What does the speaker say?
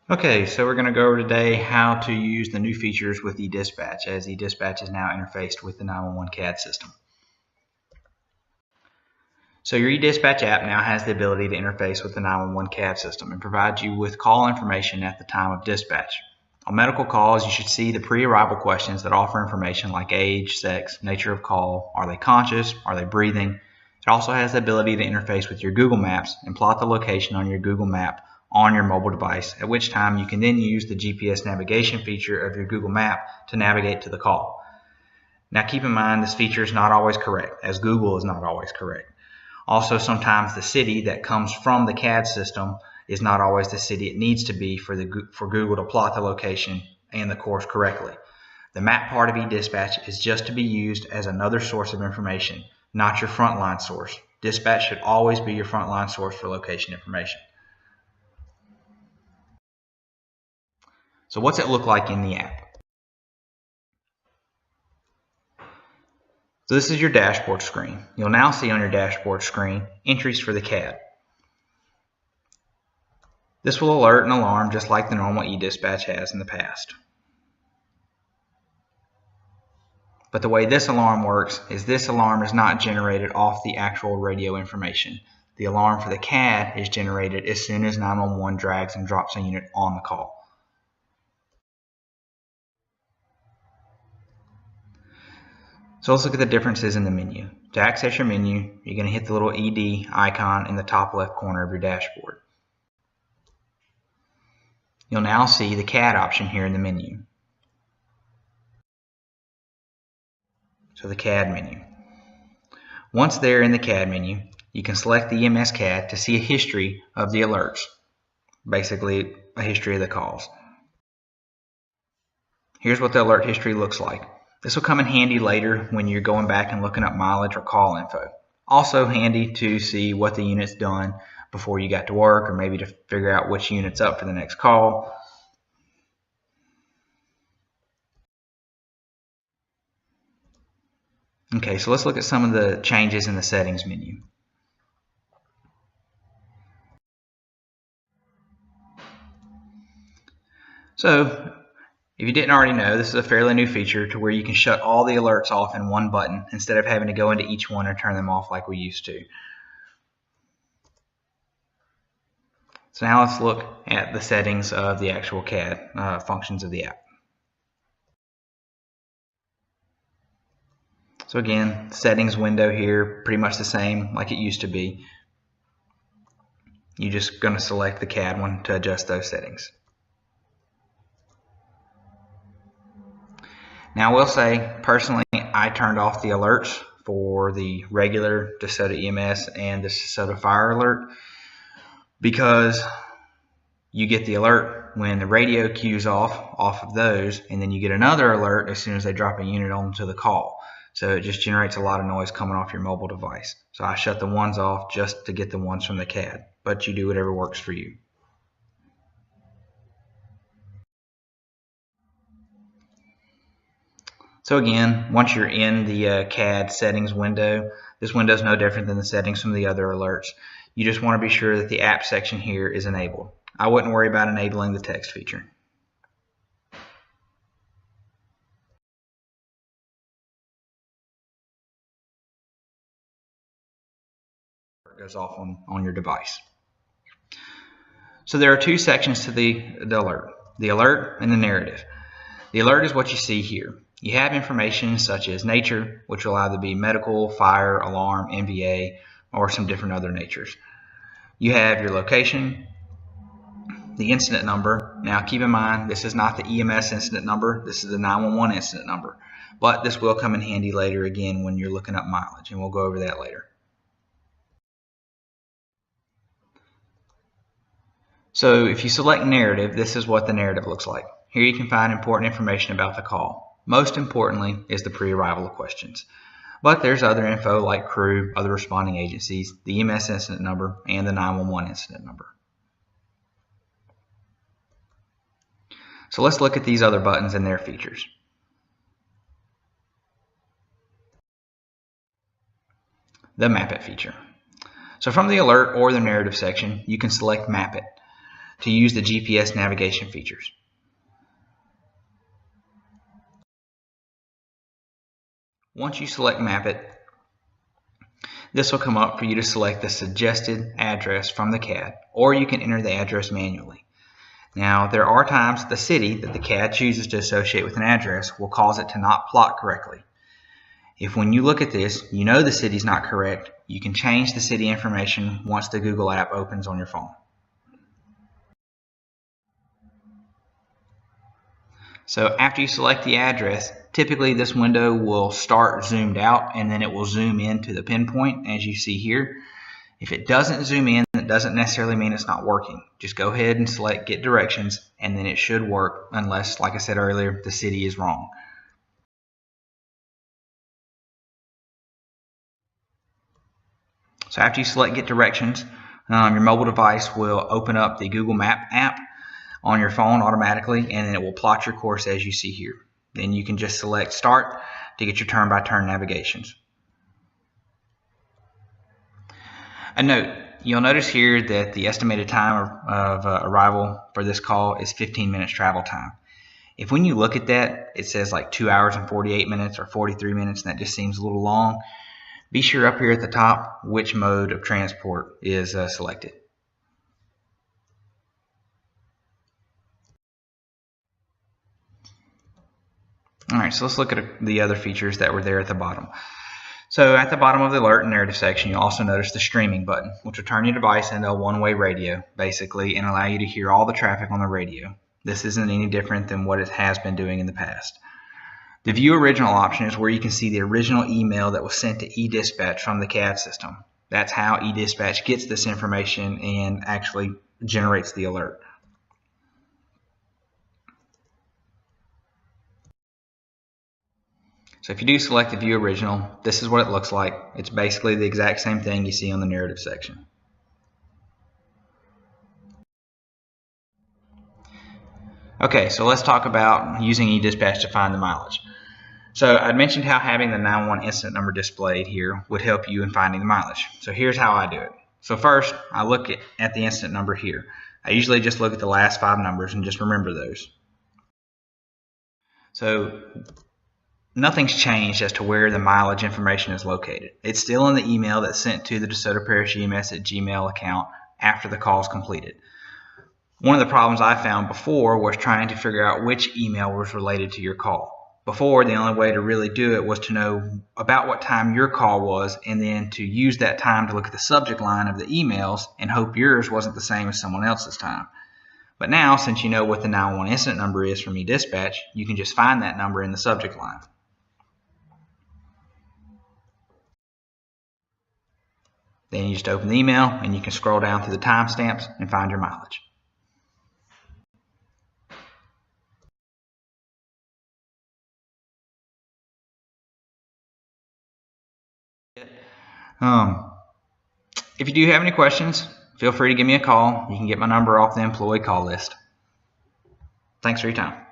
Okay, so we're going to go over today how to use the new features with edispatch, as edispatch is now interfaced with the 911 CAD system. So your edispatch app now has the ability to interface with the 911 CAD system and provide you with call information at the time of dispatch. On medical calls, you should see the pre-arrival questions that offer information like age, sex, nature of call, are they conscious, are they breathing. It also has the ability to interface with your Google Maps and plot the location on your Google Map on your mobile device, at which time you can then use the GPS navigation feature of your Google Map to navigate to the call. Now keep in mind this feature is not always correct, as Google is not always correct. Also, sometimes the city that comes from the CAD system is not always the city it needs to be for Google to plot the location and the course correctly. The map part of edispatch is just to be used as another source of information, not your frontline source. Dispatch should always be your frontline source for location information. So what's it look like in the app? So this is your dashboard screen. You'll now see on your dashboard screen entries for the CAD. This will alert and alarm just like the normal edispatch has in the past. But the way this alarm works is this alarm is not generated off the actual radio information. The alarm for the CAD is generated as soon as 911 drags and drops a unit on the call. So let's look at the differences in the menu. To access your menu, you're going to hit the little ED icon in the top left corner of your dashboard. You'll now see the CAD option here in the menu. So the CAD menu. Once there in the CAD menu, you can select the EMS CAD to see a history of the alerts. Basically, a history of the calls. Here's what the alert history looks like. This will come in handy later when you're going back and looking up mileage or call info. Also handy to see what the unit's done before you got to work, or maybe to figure out which unit's up for the next call. Okay, so let's look at some of the changes in the settings menu. So, if you didn't already know, this is a fairly new feature to where you can shut all the alerts off in one button instead of having to go into each one and turn them off like we used to. So now let's look at the settings of the actual CAD functions of the app. So again, settings window here, pretty much the same like it used to be. You're just going to select the CAD one to adjust those settings. Now I will say, personally, I turned off the alerts for the regular DeSoto EMS and the DeSoto Fire Alert because you get the alert when the radio cues off of those, and then you get another alert as soon as they drop a unit onto the call. So it just generates a lot of noise coming off your mobile device. So I shut the ones off just to get the ones from the CAD, but you do whatever works for you. So again, once you're in the CAD settings window, this window is no different than the settings from the other alerts. You just want to be sure that the app section here is enabled. I wouldn't worry about enabling the text feature. It goes off on your device. So there are two sections to the alert. The alert and the narrative. The alert is what you see here. You have information such as nature, which will either be medical, fire, alarm, NVA, or some different other natures. You have your location, the incident number. Now keep in mind, this is not the EMS incident number, this is the 911 incident number. But this will come in handy later again when you're looking up mileage, and we'll go over that later. So if you select narrative, this is what the narrative looks like. Here you can find important information about the call. Most importantly is the pre-arrival questions. But there's other info like crew, other responding agencies, the EMS incident number, and the 911 incident number. So let's look at these other buttons and their features. The Map It feature. So from the alert or the narrative section, you can select Map It. to use the GPS navigation features. Once you select Map It, this will come up for you to select the suggested address from the CAD, or you can enter the address manually. Now, there are times the city that the CAD chooses to associate with an address will cause it to not plot correctly. If when you look at this, you know the city's not correct, you can change the city information once the Google app opens on your phone. So after you select the address, typically this window will start zoomed out and then it will zoom into the pinpoint as you see here. If it doesn't zoom in, that doesn't necessarily mean it's not working. Just go ahead and select Get Directions and then it should work unless, like I said earlier, the city is wrong. So after you select Get Directions, your mobile device will open up the Google Map app on your phone automatically, and then it will plot your course as you see here. Then you can just select Start to get your turn-by-turn navigations. A note, you'll notice here that the estimated time of arrival for this call is 15 minutes travel time. If when you look at that, it says like 2 hours and 48 minutes or 43 minutes, and that just seems a little long, be sure up here at the top which mode of transport is selected. Alright, so let's look at the other features that were there at the bottom. So at the bottom of the alert and narrative section, you'll also notice the streaming button, which will turn your device into a one-way radio, basically, and allow you to hear all the traffic on the radio. This isn't any different than what it has been doing in the past. The View Original option is where you can see the original email that was sent to edispatch from the CAD system. That's how edispatch gets this information and actually generates the alert. So if you do select the View Original, this is what it looks like. It's basically the exact same thing you see on the narrative section. Okay, so let's talk about using edispatch to find the mileage. So I mentioned how having the 911 incident number displayed here would help you in finding the mileage. So here's how I do it. So first, I look at the incident number here. I usually just look at the last 5 numbers and just remember those. So nothing's changed as to where the mileage information is located. It's still in the email that's sent to the DeSoto Parish EMS at Gmail account after the call is completed. One of the problems I found before was trying to figure out which email was related to your call. Before, the only way to really do it was to know about what time your call was and then to use that time to look at the subject line of the emails and hope yours wasn't the same as someone else's time. But now, since you know what the 911 incident number is from edispatch, you can just find that number in the subject line. Then you just open the email and you can scroll down through the timestamps and find your mileage. If you do have any questions, feel free to give me a call. You can get my number off the employee call list. Thanks for your time.